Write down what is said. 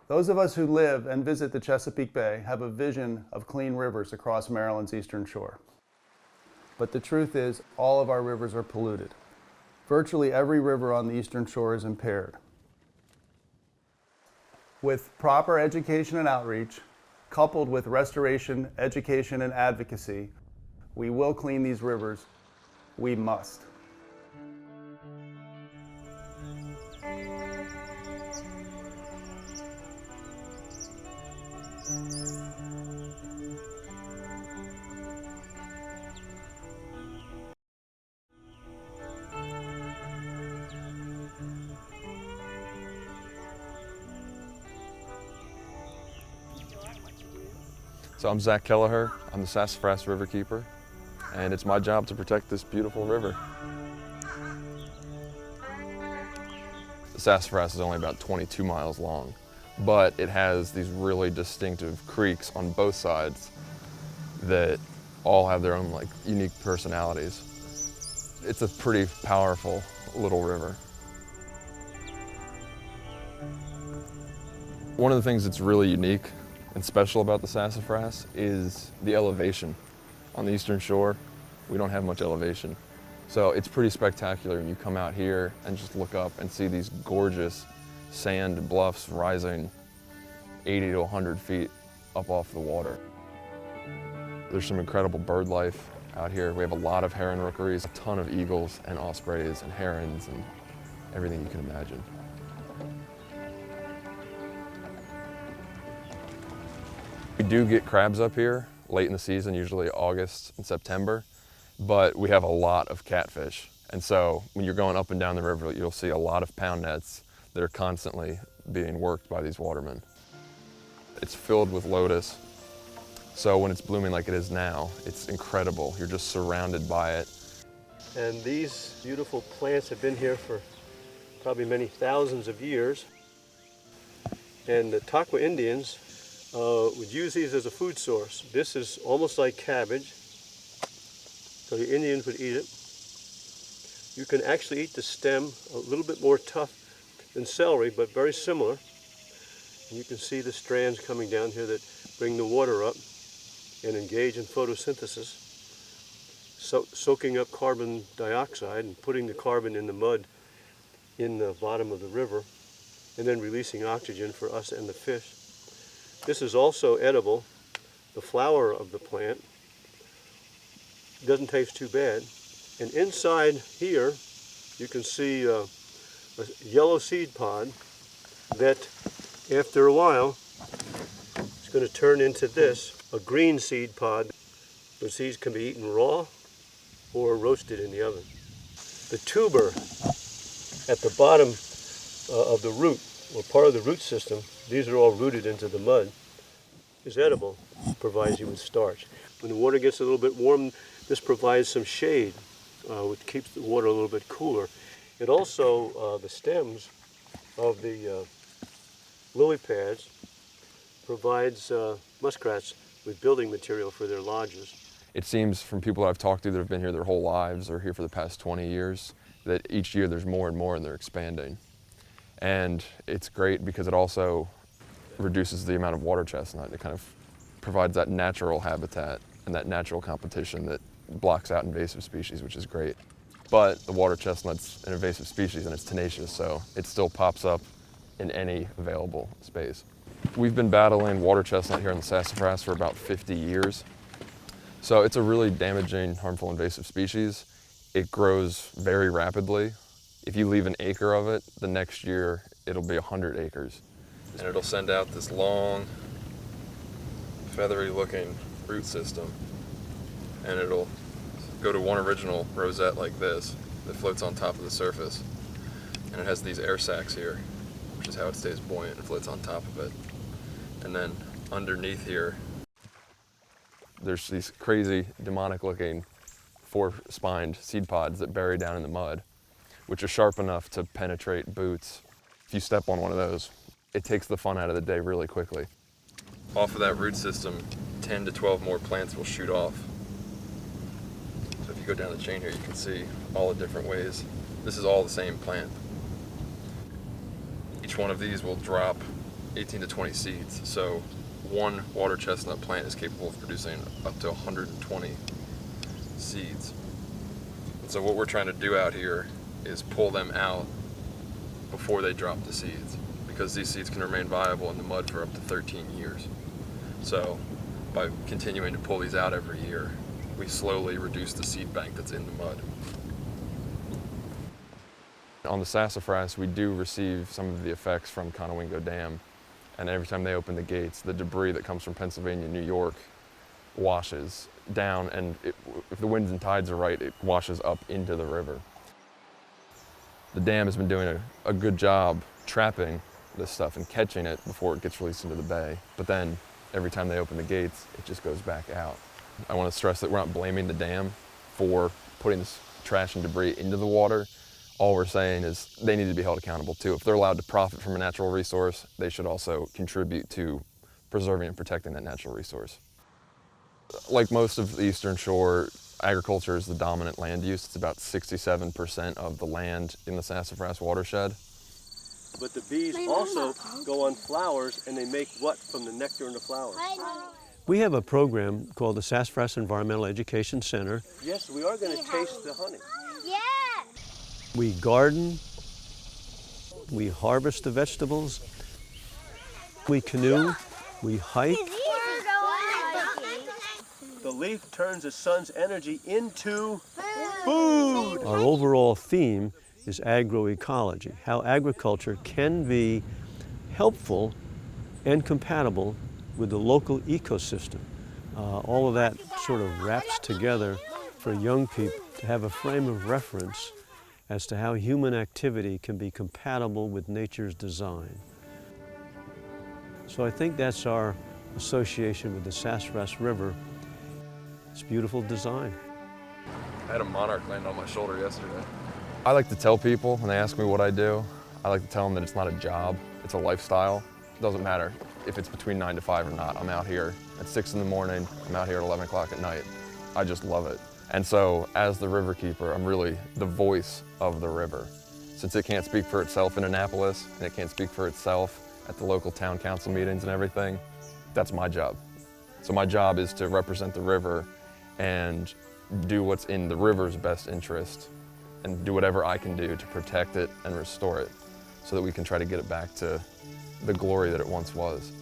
Those of us who live and visit the Chesapeake Bay have a vision of clean rivers across Maryland's eastern shore. But the truth is, all of our rivers are polluted. Virtually every river on the eastern shore is impaired. With proper education and outreach, coupled with restoration, education, and advocacy, we will clean these rivers. We must. So I'm Zach Kelleher, I'm the Sassafras Riverkeeper, and it's my job to protect this beautiful river. The Sassafras is only about 22 miles long, but it has these really distinctive creeks on both sides that all have their own unique personalities. It's a pretty powerful little river. One of the things that's really unique and special about the Sassafras is the elevation. On the eastern shore, we don't have much elevation. So it's pretty spectacular when you come out here and just look up and see these gorgeous sand bluffs rising 80 to 100 feet up off the water. There's some incredible bird life out here. We have a lot of heron rookeries, a ton of eagles and ospreys and herons and everything you can imagine. We do get crabs up here late in the season, usually August and September, but we have a lot of catfish. And so when you're going up and down the river, you'll see a lot of pound nets that are constantly being worked by these watermen. It's filled with lotus. So when it's blooming like it is now, it's incredible. You're just surrounded by it. And these beautiful plants have been here for probably many thousands of years. And the Takwa Indians would use these as a food source. This is almost like cabbage, so the Indians would eat it. You can actually eat the stem, a little bit more tough than celery, but very similar. And you can see the strands coming down here that bring the water up and engage in photosynthesis, soaking up carbon dioxide and putting the carbon in the mud in the bottom of the river, and then releasing oxygen for us and the fish. This is also edible. The flower of the plant doesn't taste too bad. And inside here, you can see a yellow seed pod that, after a while, is going to turn into this, a green seed pod. The seeds can be eaten raw or roasted in the oven. The tuber at the bottom of the root, or part of the root system, these are all rooted into the mud, is edible, provides you with starch. When the water gets a little bit warm, this provides some shade, which keeps the water a little bit cooler. It also, the stems of the lily pads provides muskrats with building material for their lodges. It seems from people that I've talked to that have been here their whole lives or here for the past 20 years, that each year there's more and more and they're expanding. And it's great because it also reduces the amount of water chestnut. It kind of provides that natural habitat and that natural competition that blocks out invasive species, which is great. But the water chestnut's an invasive species and it's tenacious, so it still pops up in any available space. We've been battling water chestnut here in the Sassafras for about 50 years. So it's a really damaging, harmful invasive species. It grows very rapidly. If you leave an acre of it, the next year it'll be 100 acres. And it'll send out this long, feathery looking root system. And it'll go to one original rosette like this that floats on top of the surface. And it has these air sacs here, which is how it stays buoyant and floats on top of it. And then underneath here, there's these crazy, demonic looking four-spined seed pods that bury down in the mud, which are sharp enough to penetrate boots. If you step on one of those, it takes the fun out of the day really quickly. Off of that root system, 10 to 12 more plants will shoot off. So if you go down the chain here, you can see all the different ways. This is all the same plant. Each one of these will drop 18 to 20 seeds. So one water chestnut plant is capable of producing up to 120 seeds. And so what we're trying to do out here is pull them out before they drop the seeds, because these seeds can remain viable in the mud for up to 13 years. So by continuing to pull these out every year, we slowly reduce the seed bank that's in the mud. On the Sassafras, we do receive some of the effects from Conowingo Dam, and every time they open the gates, the debris that comes from Pennsylvania and New York washes down, and if the winds and tides are right, it washes up into the river. The dam has been doing a good job trapping this stuff and catching it before it gets released into the bay, but then every time they open the gates, it just goes back out. I want to stress that we're not blaming the dam for putting this trash and debris into the water. All we're saying is they need to be held accountable too. If they're allowed to profit from a natural resource, they should also contribute to preserving and protecting that natural resource. Like most of the Eastern Shore, agriculture is the dominant land use. It's about 67% of the land in the Sassafras watershed. But the bees also go on flowers, and they make what from the nectar in the flowers? We have a program called the Sassafras Environmental Education Center. Yes, we are going to taste the honey. We garden, we harvest the vegetables, we canoe, we hike. The leaf turns the sun's energy into food. Our overall theme is agroecology, how agriculture can be helpful and compatible with the local ecosystem. All of that sort of wraps together for young people to have a frame of reference as to how human activity can be compatible with nature's design. So I think that's our association with the Sassafras River. It's beautiful design. I had a monarch land on my shoulder yesterday. I like to tell people when they ask me what I do, I like to tell them that it's not a job, it's a lifestyle. It doesn't matter if it's between 9 to 5 or not. I'm out here at 6 in the morning, I'm out here at 11 o'clock at night. I just love it. And so as the Riverkeeper, I'm really the voice of the river. Since it can't speak for itself in Annapolis, and it can't speak for itself at the local town council meetings and everything, that's my job. So my job is to represent the river and do what's in the river's best interest and do whatever I can do to protect it and restore it so that we can try to get it back to the glory that it once was.